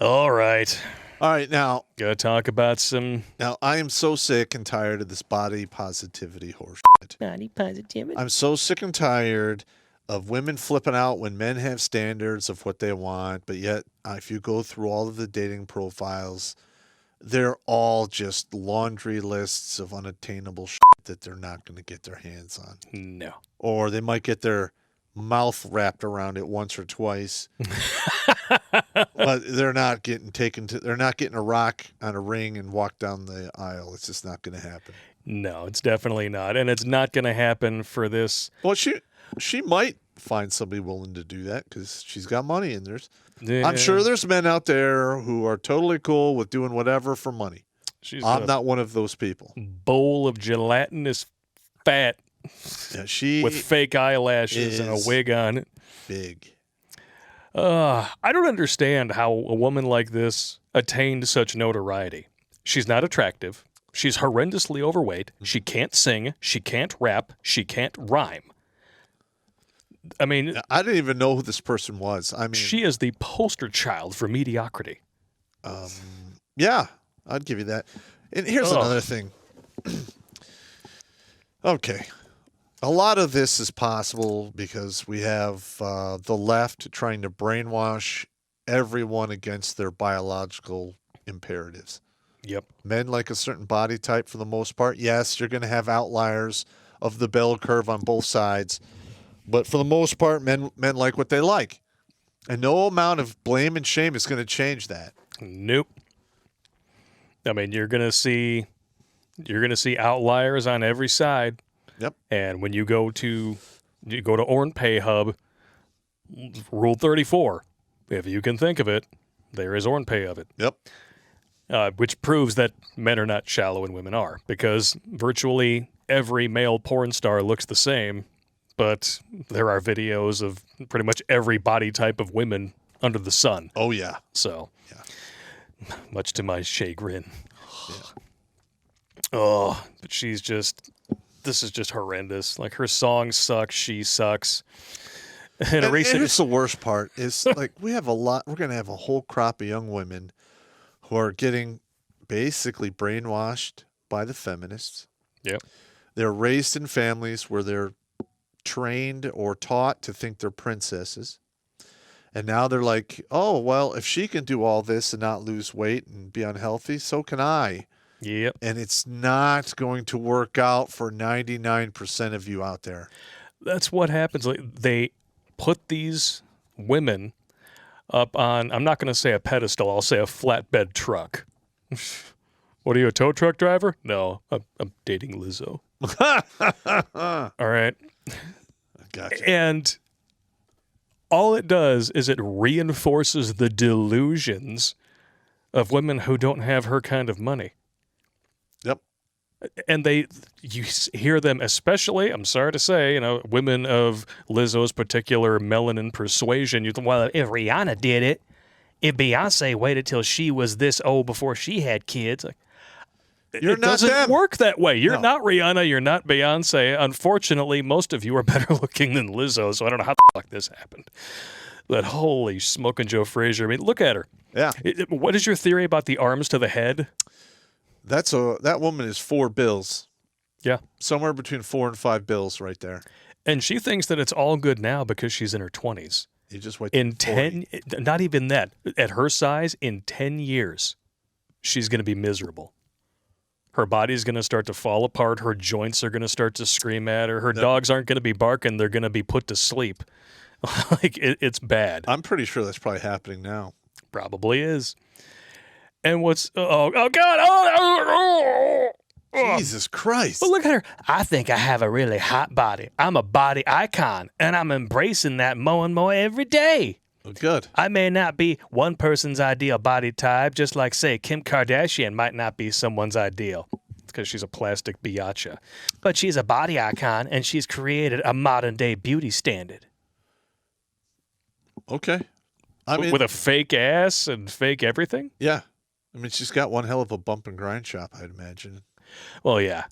All right. All right, now. Gotta talk about some... Now, I am so sick and tired of this body positivity horse shit. Body positivity? I'm so sick and tired of women flipping out when men have standards of what they want, but yet if you go through all of the dating profiles, they're all just laundry lists of unattainable shit that they're not going to get their hands on. No. Or they might get their mouth wrapped around it once or twice. But they're not getting they're not getting a rock on a ring and walk down the aisle. It's just not going to happen. No, it's definitely not. And it's not going to happen for this. Well, she might find somebody willing to do that because she's got money and I'm sure there's men out there who are totally cool with doing whatever for money. I'm not one of those people. Bowl of gelatinous fat. Yeah, she with fake eyelashes and a wig on. Big. I don't understand how a woman like this attained such notoriety. She's not attractive. She's horrendously overweight. She can't sing. She can't rap. She can't rhyme. I mean... I didn't even know who this person was. I mean... She is the poster child for mediocrity. Yeah, I'd give you that. And here's another thing. Okay. A lot of this is possible because we have the left trying to brainwash everyone against their biological imperatives. Yep. Men like a certain body type for the most part. Yes, you're going to have outliers of the bell curve on both sides. But for the most part, men like what they like. And no amount of blame and shame is going to change that. Nope. I mean, you're going to see outliers on every side. Yep. And when you go to Orn Pay Hub, Rule 34, if you can think of it, there is Orn Pay of it. Yep. Which proves that men are not shallow and women are, because virtually every male porn star looks the same, but there are videos of pretty much every body type of women under the sun. Oh, yeah. So, yeah. Much to my chagrin. Yeah. Oh, but this is just horrendous. Like, her song sucks, she sucks. And here's the worst part is, like, we're going to have a whole crop of young women who are getting basically brainwashed by the feminists. Yep. They're raised in families where they're trained or taught to think they're princesses. And now they're like, oh, well, if she can do all this and not lose weight and be unhealthy, so can I. Yep. And it's not going to work out for 99% of you out there. That's what happens. Like, they put these women up on, I'm not going to say a pedestal, I'll say a flatbed truck. What are you, a tow truck driver? No, I'm dating Lizzo. All right. Gotcha. And all it does is it reinforces the delusions of women who don't have her kind of money. Yep. And you hear them, especially, I'm sorry to say, women of Lizzo's particular melanin persuasion. You think, well, if Rihanna did it, if Beyonce waited till she was this old before she had kids, it doesn't work that way. You're not Rihanna. You're not Beyonce. Unfortunately, most of you are better looking than Lizzo, so I don't know how the fuck this happened. But holy smoking Joe Frazier. I mean, look at her. Yeah. What is your theory about the arms to the head? That woman is 4 bills. Yeah. Somewhere between 4 and 5 bills right there. And she thinks that it's all good now because she's in her 20s. You just wait. In 10, not even that. At her size, in 10 years, she's going to be miserable. Her body's going to start to fall apart. Her joints are going to start to scream at her. Her dogs aren't going to be barking. They're going to be put to sleep. It's bad. I'm pretty sure that's probably happening now. Probably is. And what's... Oh, God. Jesus Christ. But look at her. I think I have a really hot body. I'm a body icon, and I'm embracing that more and more every day. Well, good. I may not be one person's ideal body type, just like, say, Kim Kardashian might not be someone's ideal. It's because she's a plastic biatcha. But she's a body icon, and she's created a modern-day beauty standard. Okay. I mean, with a fake ass and fake everything? Yeah. I mean, she's got one hell of a bump and grind shop, I'd imagine. Well, yeah.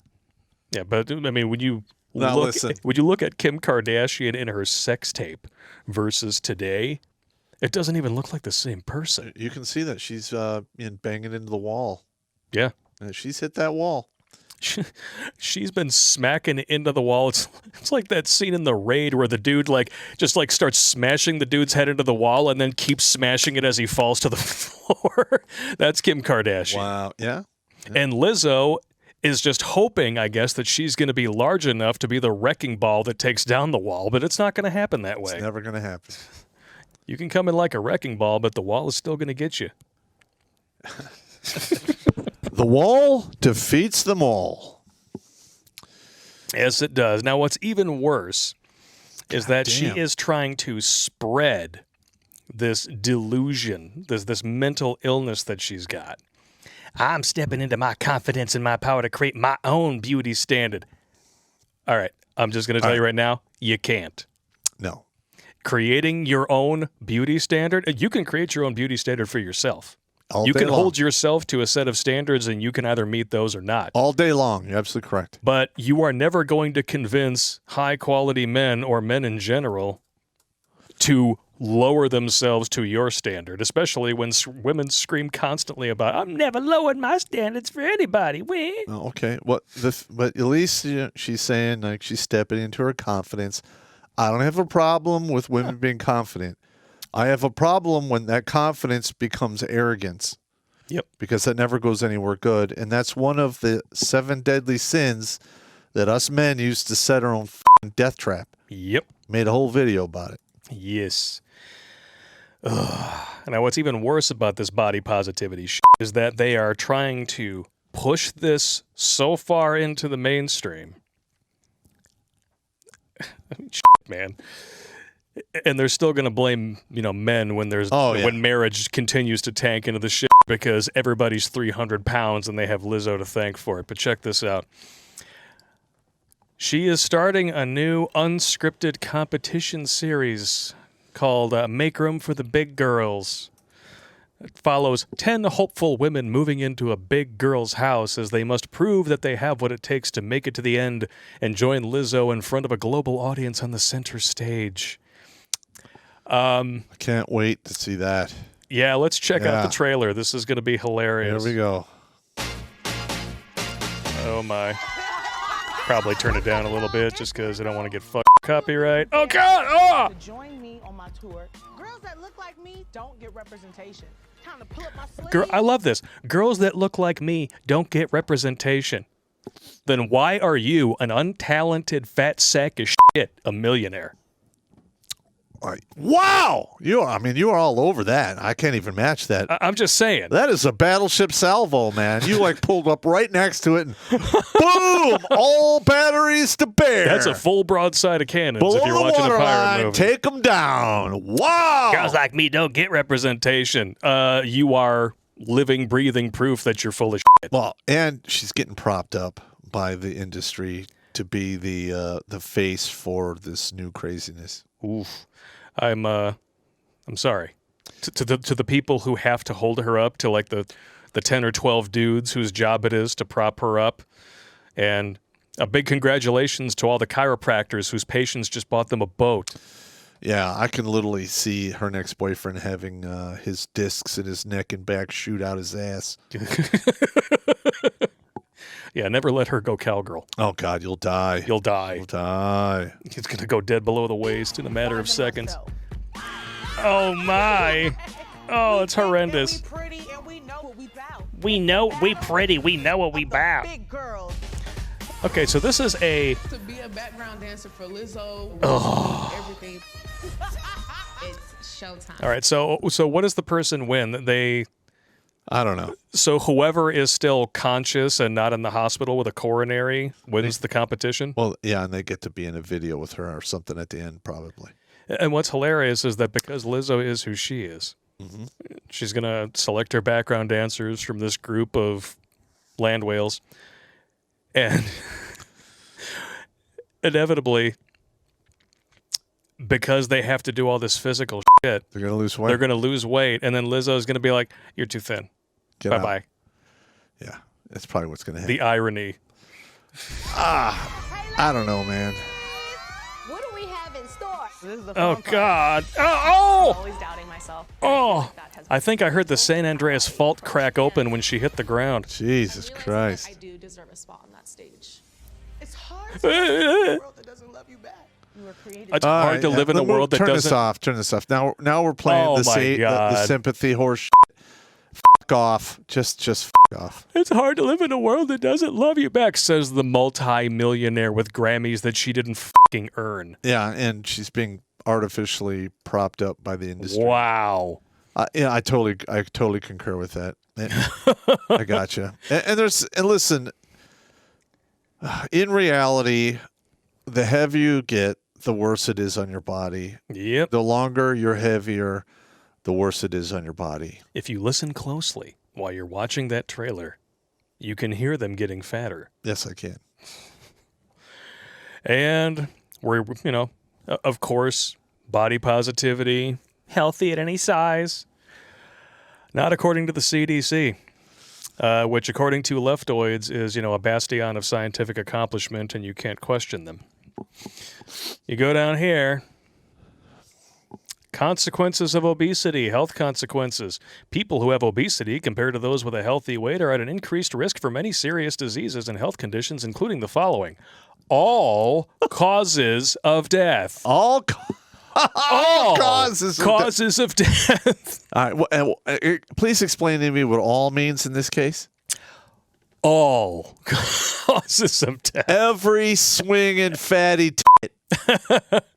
Yeah, but, I mean, would you listen. look at Kim Kardashian in her sex tape versus today, It doesn't even look like the same person. You can see that she's banging into the wall. Yeah. She's hit that wall. She's been smacking into the wall. It's like that scene in The Raid where the dude just starts smashing the dude's head into the wall and then keeps smashing it as he falls to the floor. That's Kim Kardashian. Wow. Yeah. And Lizzo is just hoping, I guess, that she's going to be large enough to be the wrecking ball that takes down the wall, but it's not going to happen that way. It's never going to happen. You can come in like a wrecking ball, but the wall is still going to get you. The wall defeats them all. Yes, it does. Now, what's even worse is that she is trying to spread this delusion, this mental illness that she's got. I'm stepping into my confidence and my power to create my own beauty standard. All right, I'm just going to tell you right now, you can't. No. Creating your own beauty standard, you can create your own beauty standard for yourself. You can hold yourself to a set of standards, and you can either meet those or not. All day long. You're absolutely correct. But you are never going to convince high-quality men or men in general to lower themselves to your standard, especially when women scream constantly about, I'm never lowering my standards for anybody. Okay. But at least she's saying like she's stepping into her confidence. I don't have a problem with women being confident. I have a problem when that confidence becomes arrogance. Yep. Because that never goes anywhere good. And that's one of the 7 deadly sins that us men used to set our own death trap. Yep. Made a whole video about it. Yes. Now, what's even worse about this body positivity is that they are trying to push this so far into the mainstream. Man. And they're still going to blame, men when when marriage continues to tank into the shit because everybody's 300 pounds and they have Lizzo to thank for it. But check this out. She is starting a new unscripted competition series called Make Room for the Big Girls. It follows 10 hopeful women moving into a big girl's house as they must prove that they have what it takes to make it to the end and join Lizzo in front of a global audience on the center stage. I can't wait to see that. Yeah, let's check out the trailer. This is going to be hilarious. Here we go. Oh, my. Probably turn it down a little bit just because I don't want to get fucked copyright. Oh, God! Oh! Join me on my tour. Girls that look like me don't get representation. Time to pull up my sleeves. Girl, I love this. Girls that look like me don't get representation. Then why are you, an untalented fat sack of shit, a millionaire? Wow! You are all over that. I can't even match that. I'm just saying. That is a battleship salvo, man. You pulled up right next to it and boom! All batteries to bear. That's a full broadside of cannons if you're watching a pirate movie. Take them down. Wow! Girls like me don't get representation. You are living, breathing proof that you're full of shit. Well, and she's getting propped up by the industry to be the face for this new craziness. Oof. I'm sorry to the people who have to hold her up, to the 10 or 12 dudes whose job it is to prop her up, and a big congratulations to all the chiropractors whose patients just bought them a boat. Yeah, I can literally see her next boyfriend having his discs in his neck and back shoot out his ass. Yeah, never let her go cowgirl. Oh, God, you'll die. You'll die. You'll die. He's going to go dead below the waist in a matter of seconds. Oh, my. Oh, it's horrendous. We know we pretty. We know what we bout. Okay, so this is a... To be a background dancer for Lizzo. Everything. It's showtime. All right, so what does the person win? I don't know. So whoever is still conscious and not in the hospital with a coronary wins the competition? Well, yeah, and they get to be in a video with her or something at the end, probably. And what's hilarious is that because Lizzo is who she is, she's going to select her background dancers from this group of land whales. And inevitably, because they have to do all this physical shit, they're going to lose weight. They're going to lose weight. And then Lizzo's going to be like, you're too thin. Bye-bye. Yeah, that's probably what's going to happen. The irony. I don't know, man. What do we have in store? Oh, God. Oh! Always doubting myself. myself. Oh, That has I think I heard the San Andreas fault crack open when she hit the ground. Jesus I realize Christ. that I do deserve a spot on that stage. It's hard to live in a world that doesn't love you back. You were created It's hard to live in a world that turn doesn't. this off. Turn this off. Now we're playing Oh the, my the God. sympathy horse. Shit. Fuck off. Just fuck off. It's hard to live in a world that doesn't love you back, says the multi-millionaire with Grammys that she didn't fucking earn. Yeah, and she's being artificially propped up by the industry. Wow. Yeah, I totally concur with that. I gotcha. And listen, in reality, the heavier you get, the worse it is on your body. Yep. The longer you're heavier, the worse it is on your body. If you listen closely while you're watching that trailer, you can hear them getting fatter. Yes, I can. And we're, of course, body positivity, healthy at any size. Not according to the CDC, which according to leftoids is, a bastion of scientific accomplishment and you can't question them. You go down here. Consequences of obesity, health consequences. People who have obesity compared to those with a healthy weight are at an increased risk for many serious diseases and health conditions, including the following. All causes of death. All Causes of death. All right. Please explain to me what all means in this case. All causes of death. Every swinging fatty tit.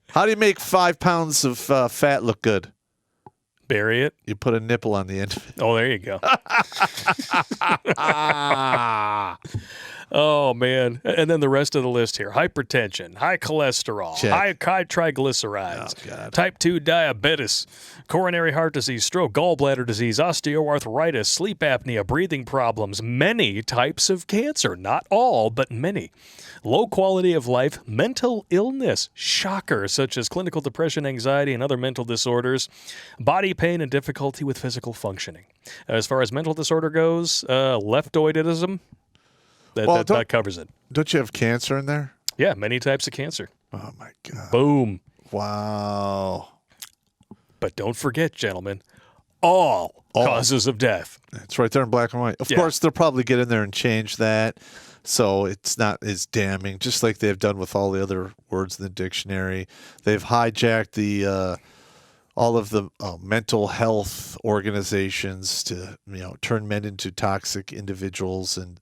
How do you make 5 pounds of fat look good? Bury it. You put a nipple on the end of it. Oh, there you go. Oh, man. And then the rest of the list here. Hypertension, high cholesterol, high triglycerides, type 2 diabetes, coronary heart disease, stroke, gallbladder disease, osteoarthritis, sleep apnea, breathing problems, many types of cancer. Not all, but many. Low quality of life, mental illness, shocker, such as clinical depression, anxiety, and other mental disorders, body pain, and difficulty with physical functioning. As far as mental disorder goes, leftoidism, that covers it. Don't you have cancer in there? Yeah, many types of cancer. Oh, my God. Boom. Wow. But don't forget, gentlemen, all causes of death. It's right there in black and white. Of course, they'll probably get in there and change that so it's not as damning, just like they've done with all the other words in the dictionary. They've hijacked the all of the mental health organizations to turn men into toxic individuals and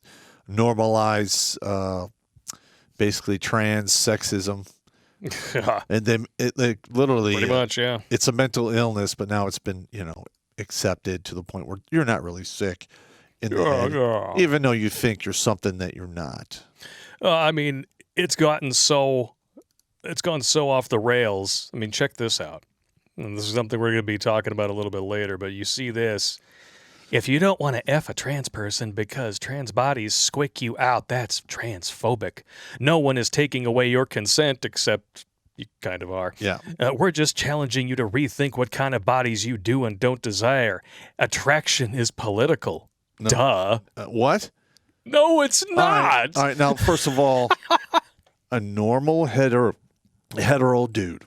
normalize basically trans sexism. And then literally pretty much, yeah. It's a mental illness, but now it's been, accepted to the point where you're not really sick in the head, even though you think you're something that you're not. I mean, it's gone so off the rails. I mean, check this out. And this is something we're going to be talking about a little bit later, but you see this. If you don't want to F a trans person because trans bodies squick you out, that's transphobic. No one is taking away your consent except you kind of are. Yeah. We're just challenging you to rethink what kind of bodies you do and don't desire. Attraction is political. No. Duh. What? No, it's not. All right. Now, first of all, a normal hetero dude,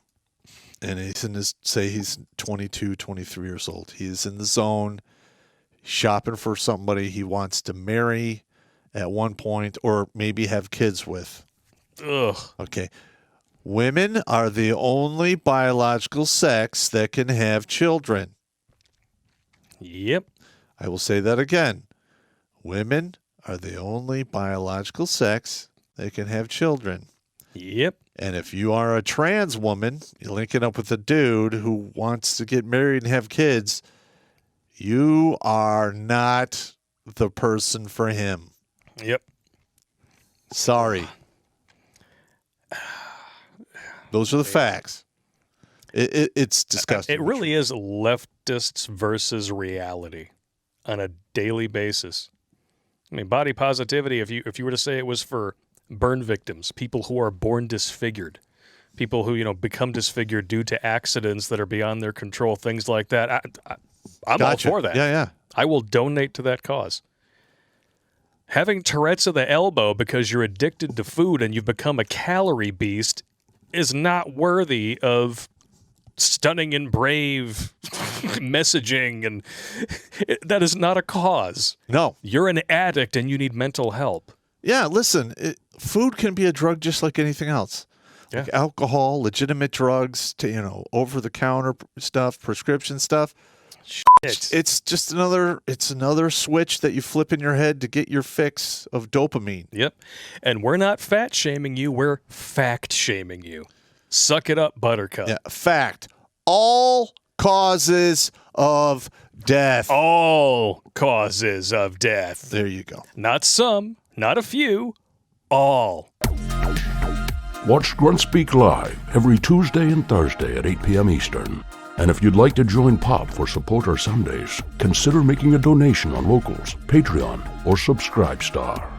and he's 22, 23 years old. He's in the zone, shopping for somebody he wants to marry at one point or maybe have kids with. Ugh. Okay. Women are the only biological sex that can have children. Yep. I will say that again. Women are the only biological sex that can have children. Yep. And if you are a trans woman, you're linking up with a dude who wants to get married and have kids, you are not the person for him. Yep. Sorry. Those are the facts. It's disgusting. It really is leftists versus reality on a daily basis. I mean, body positivity, if you were to say it was for burn victims, people who are born disfigured, people who, become disfigured due to accidents that are beyond their control, things like that, I'm Gotcha. all for that. Yeah. I will donate to that cause. Having Tourette's of the elbow because you're addicted to food and you've become a calorie beast is not worthy of stunning and brave messaging, and that is not a cause. No. You're an addict and you need mental help. Yeah, listen, food can be a drug just like anything else. Yeah. Like alcohol, legitimate drugs, to, over-the-counter stuff, prescription stuff. It's just another switch that you flip in your head to get your fix of dopamine. Yep. And we're not fat shaming you, we're fact shaming you. Suck it up, Buttercup. Yeah, fact. All causes of death. All causes of death. There you go. Not some, not a few, all. Watch Grunt Speak live every Tuesday and Thursday at 8 p.m. Eastern. And if you'd like to join Pop for Supporter Sundays, consider making a donation on Locals, Patreon, or Subscribe Star.